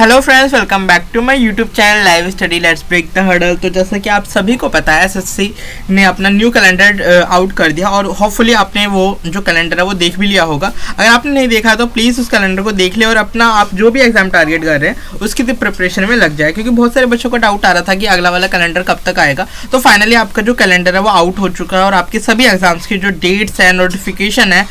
Hello friends, welcome back to my YouTube channel live study let's break the hurdle. तो जैसा कि आप सभी को पता है, एसएससी ने अपना न्यू कैलेंडर आउट कर दिया और होपफुली आपने वो जो कैलेंडर है वो देख भी लिया होगा। अगर आपने नहीं देखा तो प्लीज़ उस कैलेंडर को देख ले और अपना आप जो भी एग्जाम टारगेट कर रहे हैं उसकी प्रिपरेशन में लग जाए, क्योंकि बहुत सारे बच्चों को डाउट आ रहा था कि अगला वाला कैलेंडर कब तक आएगा। तो फाइनली आपका जो कैलेंडर है वो आउट हो चुका है और आपके सभी एग्जाम्स की जो डेट्स है, नोटिफिकेशन है,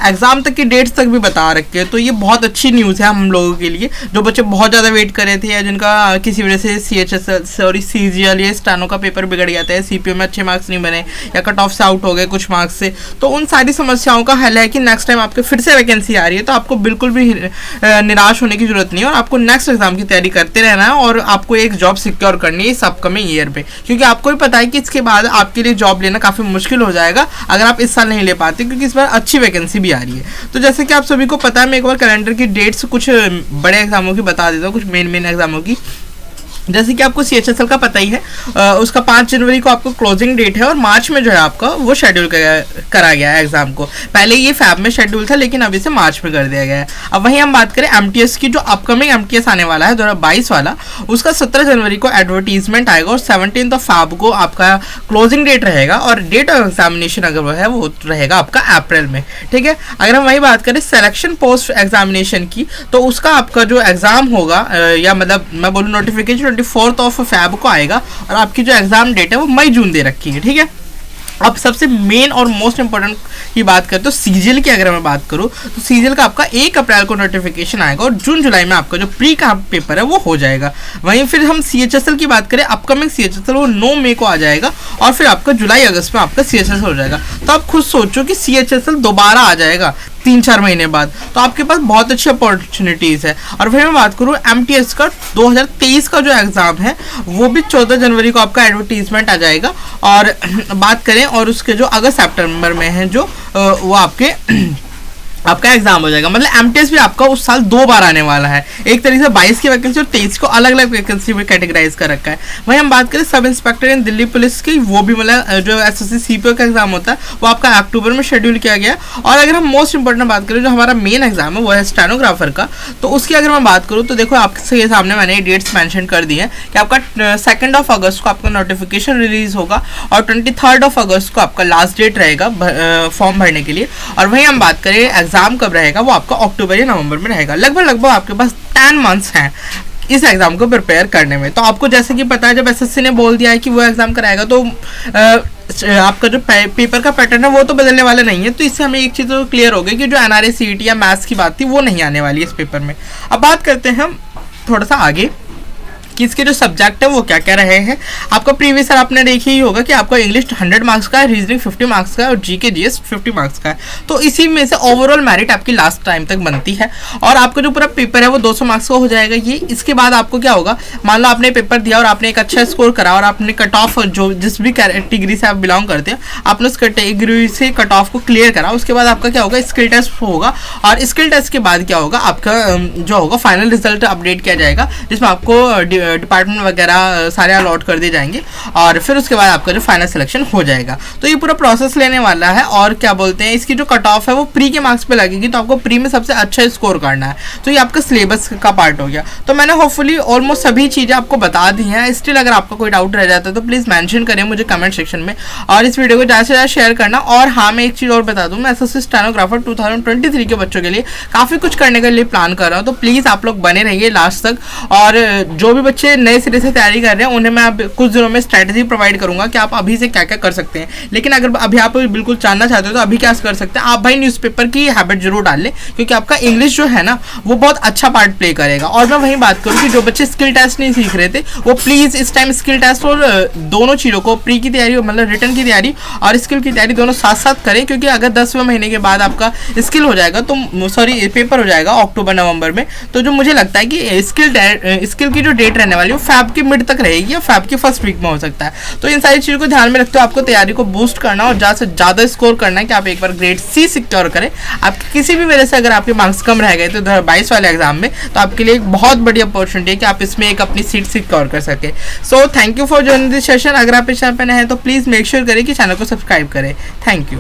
एग्जाम तक की डेट्स तक भी बता रखे हैं। तो ये बहुत अच्छी न्यूज़ है हम लोगों के लिए, जो बच्चे बहुत ज़्यादा वेट कर रहे थे या जिनका किसी वजह से सीजीएल या स्टेनो का पेपर बिगड़ गया था, सीपीयू में अच्छे मार्क्स नहीं बने या कट ऑफ से आउट हो गए कुछ मार्क्स से, तो उन सारी समस्याओं का हल है कि नेक्स्ट टाइम आपके फिर से वैकेंसी आ रही है तो आपको बिल्कुल भी निराश होने की जरूरत नहीं है और आपको नेक्स्ट एग्जाम की तैयारी करते रहना है और आपको एक जॉब सिक्योर करनी है इस अपकमिंग ईयर पे, क्योंकि आपको भी पता है कि इसके बाद आपके लिए जॉब लेना काफ़ी मुश्किल हो जाएगा अगर आप इस साल नहीं ले पाते, क्योंकि इस बार अच्छी वैकेंसी भी आ रही है। तो जैसे कि आप सभी को पता है, मैं एक बार कैलेंडर की डेट्स कुछ बड़े एग्जामों की बता देता हूँ, कुछ मेन एग्जामों की। जैसे कि आपको सीएचएसएल का पता ही है, उसका 5 जनवरी को आपको क्लोजिंग डेट है और मार्च में जो है आपका वो शेड्यूल करा गया है एग्जाम को। पहले ये फैब में शेड्यूल था लेकिन अभी से मार्च में कर दिया गया है। अब वहीं हम बात करें एमटीएस की, जो अपकमिंग एमटीएस आने वाला है 2022 वाला, उसका 17 जनवरी को एडवर्टीजमेंट आएगा और 17 फैब को आपका क्लोजिंग डेट रहेगा और डेट ऑफ एग्जामिनेशन अगर वो है वो रहेगा आपका अप्रैल में। ठीक है, अगर हम वही बात करें सिलेक्शन पोस्ट एग्जामिनेशन की, तो उसका आपका जो एग्जाम होगा या मतलब मैं बोलूँ नोटिफिकेशन 24 फैब को आएगा और आपकी जो एग्जाम डेट है वो मई जून दे रखी है। ठीक है, अब सबसे मेन और मोस्ट इंपॉर्टेंट की बात करें तो सीजीएल की अगर मैं बात करूं तो सीजीएल का आपका 1 अप्रैल को नोटिफिकेशन आएगा और जून जुलाई में आपका जो प्री का पेपर है वो हो जाएगा। वहीं फिर हम सीएचएसएल की बात करें, अपकमिंग सीएचएसएल वो 9 मई को आ जाएगा और फिर आपका जुलाई अगस्त में आपका सीएचएसएल हो जाएगा। तो आप खुद सोचो कि सीएचएसएल दोबारा आ जाएगा 3-4 महीने बाद, तो आपके पास बहुत अच्छी अपॉर्चुनिटीज़ है। और फिर मैं बात करूँ एमटीएस का 2023 का जो एग्ज़ाम है वो भी 14 जनवरी को आपका एडवर्टीजमेंट आ जाएगा और बात करें और उसके जो अगस्त सितंबर में है जो वो आपका एग्जाम हो जाएगा। मतलब एमटीएस भी आपका उस साल 2 बार आने वाला है, एक तरीके से 22 की वैकेंसी और 23 को अलग अलग वैकेंसी में कैटेगराइज कर रखा है। वहीं हम बात करें सब इंस्पेक्टर इन दिल्ली पुलिस की, वो भी मतलब जो एसएससी सीपीओ का एग्जाम होता है वो आपका अक्टूबर में शेड्यूल किया गया। और अगर हम मोस्ट इंपॉर्टेंट बात करें जो हमारा मेन एग्जाम है वो है स्टेनोग्राफर का, तो उसकी अगर मैं बात करूँ तो देखो आपके सामने मैंने डेट्स मैंशन कर दी है कि आपका 2 अगस्त को आपका नोटिफिकेशन रिलीज होगा और 23 अगस्त को आपका लास्ट डेट रहेगा फॉर्म भरने के लिए। और वहीं हम बात करें एग्जाम कब रहेगा, वो आपका अक्टूबर या नवंबर में रहेगा। लगभग आपके पास 10 मंथ्स हैं इस एग्जाम को प्रिपेयर करने में। तो आपको जैसे कि पता है, जब एसएससी ने बोल दिया है कि वो एग्जाम कराएगा तो आपका जो पेपर का पैटर्न है वो तो बदलने वाला नहीं है। तो इससे हमें एक चीज़ तो क्लियर हो गई कि जो एनआरए सीईटी या मैथ्स की बात थी वो नहीं आने वाली है इस पेपर में। अब बात करते हैं हम थोड़ा सा आगे कि इसके जो सब्जेक्ट है वो क्या क्या रहे हैं। आपका प्रीवियस ईयर आपने देखी ही होगा कि आपका इंग्लिश 100 मार्क्स का है, रीजनिंग 50 मार्क्स का है और जीके जीएस 50 मार्क्स का है। तो इसी में से ओवरऑल मेरिट आपकी लास्ट टाइम तक बनती है और आपका जो पूरा पेपर है वो 200 मार्क्स का हो जाएगा। ये इसके बाद आपको क्या होगा, मान लो आपने पेपर दिया और आपने एक अच्छा स्कोर करा और आपने कट ऑफ जो जिस भी कैटेगरी से आप बिलोंग करते हैं आपने उस कैटेगरी से कट ऑफ को क्लियर करा, उसके बाद आपका क्या होगा, स्किल टेस्ट होगा और स्किल टेस्ट के बाद क्या होगा, आपका जो होगा फाइनल रिजल्ट अपडेट किया जाएगा जिसमें आपको डिपार्टमेंट वगैरह सारे अलॉट कर दिए जाएंगे और फिर उसके बाद आपका जो फाइनल सिलेक्शन हो जाएगा। तो ये पूरा प्रोसेस लेने वाला है और क्या बोलते हैं, इसकी जो कट ऑफ है वो प्री के मार्क्स पे लगेगी, तो आपको प्री में सबसे अच्छा स्कोर करना है। तो ये आपका सिलेबस का पार्ट हो गया। तो मैंने होपफुली ऑलमोस्ट सभी चीज़ें आपको बता दी हैं। स्टिल अगर आपका कोई डाउट रह जाता है तो प्लीज़ मेंशन करें मुझे कमेंट सेक्शन में और इस वीडियो को ज़्यादा से ज़्यादा शेयर करना। और हाँ, मैं एक चीज़ और बता दूँ, मैं एसएससी स्टेनोग्राफर 2023 के बच्चों के लिए काफ़ी कुछ करने के लिए प्लान कर रहा हूँ, तो प्लीज़ आप लोग बने रहिए लास्ट तक। और जो भी बच्चे नए सिरे से तैयारी कर रहे हैं उन्हें मैं अब कुछ दिनों में स्ट्रैटेजी प्रोवाइड करूंगा कि आप अभी से क्या क्या कर सकते हैं। लेकिन अगर अभी आप बिल्कुल जानना चाहते हो तो अभी क्या कर सकते हैं, आप भाई न्यूज़पेपर की हैबिट जरूर डाल लें, क्योंकि आपका इंग्लिश जो है ना वो बहुत अच्छा पार्ट प्ले करेगा। और मैं वहीं बात करूँ कि जो बच्चे स्किल टेस्ट नहीं सीख रहे थे वो प्लीज़ इस टाइम स्किल टेस्ट और दोनों चीज़ों को, प्री की तैयारी मतलब रिटर्न की तैयारी और स्किल की तैयारी दोनों साथ साथ करें, क्योंकि अगर 10वें महीने के बाद आपका स्किल हो जाएगा तो सॉरी पेपर हो जाएगा अक्टूबर नवंबर में, तो जो मुझे लगता है कि स्किल की जो डेट रहने वाली है वो फैब के मिड तक रहेगी या फैब के फर्स्ट वीक में हो सकता है। तो इन सारी चीज़ों को ध्यान में रखते हुए आपको तैयारी को बूस्ट करना और ज़्यादा से ज़्यादा स्कोर करना है कि आप एक बार ग्रेड सी सिक्योर करें। आपके किसी भी वजह से अगर आपके मार्क्स कम रह गए तो 2022 वाले एग्जाम में, तो आपके लिए एक बहुत बड़ी अपॉर्चुनिटी है कि आप इसमें एक अपनी सीट सिक्योर कर सके। So thank you for joining this session. अगर आप इस चैनल पर नए हैं तो प्लीज़ मेक श्योर करें कि चैनल को सब्सक्राइब करें। Thank you.